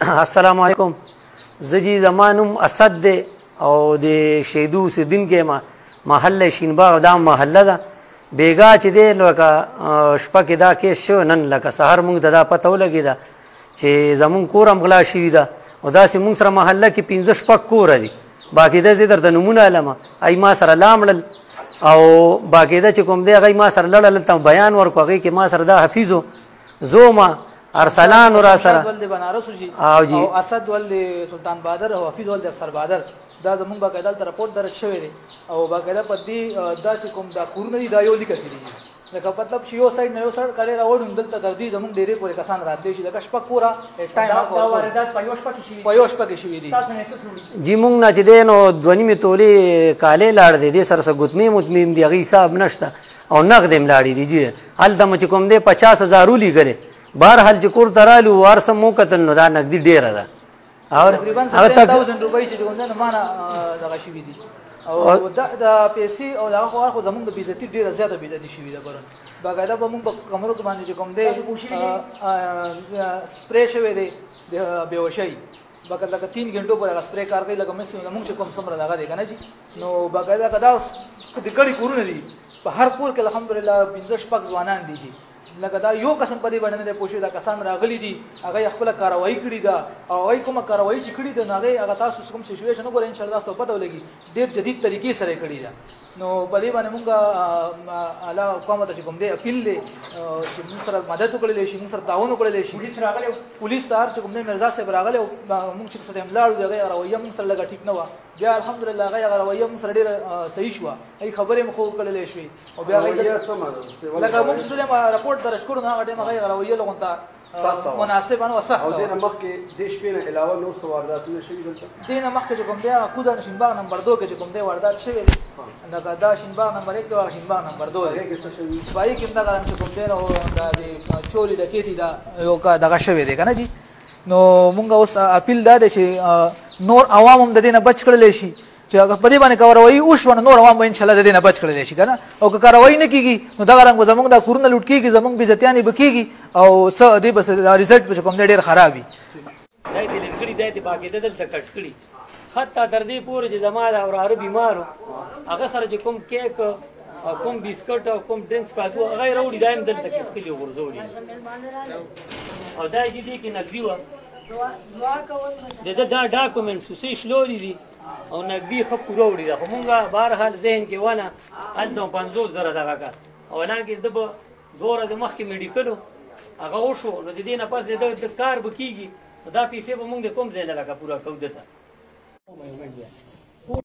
السلام علیکم. زه زما نوم اسد دی او د شیدو اوسېدونکی یم. محله شینباغ دا محله ده. بیګا چې دی لکه شپه کې دا کیس شو، نن لکه سهار مونږ ته دا پته ولګېده چې زمونږ کور هم غلا شوي ده او داسې مونږ سره محله کې 15-16 کوره دي. باقاعده زه درته نومونه علمه ای ما سره لاړل او باقاعده چې کوم دی هغه ما سره لړل، هلته بیان ورکړو. هغې کې ما سره دا حفیظ و زوما ارسلان را سره ولد بنارس جی او جی او اسد ولد سلطان بادر او حفیظ ولد افسر بادر دا زمونږ باقاعده ته رپورټ درج شوی دی او باقاعده په دې دا چې کوم دا کورونه دي دا یو لیکل کېدي لکه مطلب چې یو سایډ نه یو سایډ کالې راوړو دلته تر دې زمونږ ډېرې پورې کسان راتلی شي لکه شپه پوره ټایم دا واردات په یو شپه کې شوي په یو شپه کې شوي دي. تاسو نه څه وړي جی مونږ نه چې دی نو 2.5 تولې کالې لاړ دی، دې سره څه ګوتمې مطمئن دي، هغې حساب نشته او نغد هم لاړې دي. جی هلته مو چې کوم دی 50,000 ولیږلې. بهرحال چې کور ته رالو وار څه مو کتل نو دا نږدې ډېره ده. تقریبا 10,000 روپۍ چې کوم دی نو ما نه دغه شوي دي او دا پیسې او دغه خو زمونږ د بېعزتي ډېره زیاته بېعزتي شوي ده. پرون باقاعده به مونږ په کمرو کې باندې چې کوم دی سپری شوی دی د بېهوشۍ باقاعده لکه 3 غنټو پورې هغه سپری کار کوي لکه مونږ چې کوم څومره دغه دی که نه جي نو باقاعده که دا اوس د ګڼې کورونه دي په هر کور کې الحمدلله 15-16 ځوانان دي چې لکه دا یو قسم په دې باندې نه دی پوه شوی دا کسان راغلي دي هغه خپله کاروایي کړې ده او هغوی کومه کاروایي چې کړې ده نو هغه تاسو کوم سچویشن وګورئ انشاءالله تاسو ته پته ولګي ډېر جدید طریقې سره یې کړې ده. نو په دې باندې مونږ اعلی حکومت ته چې کوم دی اپیل دی چې مونږ سره مدد وکړلی شي، مونږ سره تعاون وکړلی شي. پولیس سهار چې کوم دی مرزا صاحب راغلی او مونږ چې څه ټایم لاړو د هغې رویه مونږ سره لږه ټیک نه وه. بیا الحمدلله هغه رویه مونږ سره ډېره صحیح شوه، هغې خبرې مو خو وکړلی شوې او بیا لکه مونږ چې رپورټ درج کړو نو هغه ټایم هغې رویه لغونته مناسب نه وسخت. او دې نه مخکې دې شپې نه علاوه نور څه وارداتونه شوي دلته؟ دې نه مخکې چې کوم دی هغه کوده شینباغ نمبر 2 کې چې کوم دی واردات شوی دی لکه دا شینباغ نمبر 1 دی او شینباغ نمبر 2 دی. هغې کې څه شوي؟ په هغې کې هم دغه چې کوم دی نو دا د چورې ډکېتې دا یو دغه شوی دی که نه جي. نو مونږ اوس اپیل دا دی چې نور عوام هم د دې نه بچ کړلی شي چې په دې باندې کاروایي وشوه نو نور عوام به انشاءالله د دې نه بچ کړلی شي که نه. او که کاروایي نه کېږي نو دغه رنګ به زمونږ دا کورونه لوټ کېږي، زمونږ بېعزتیانې به کېږي او څه دې به رزلټ به چې کوم دی ډېر خراب وي. دا یې لرې کړي، دا یې باقاعده دلته کټ کړي حتی تر دې پورې چې زما دا وراره بیمار و هغه سره چې کوم کیک او کوم بسکټ او کوم ډرنکس پاتې وو هغه یې راوړي دا یې هم دلته کیسکلي غورځولي او دا یې دې کې نقدي وه. د ده دا ډاکومنټس اوسې شلولي دي او نقدي ښه پوره وړي ده. خو مونږ بهرحال ذهن کې ونه هلته 50,000 دغه کار او حالانکې ده به 2 ورځې مخکې میډیکل هغه وشو نو د دې نه پس د کار به کېږي نو دا پیسې به مونږ د کوم ځای نه لکه پوره کوو ده ته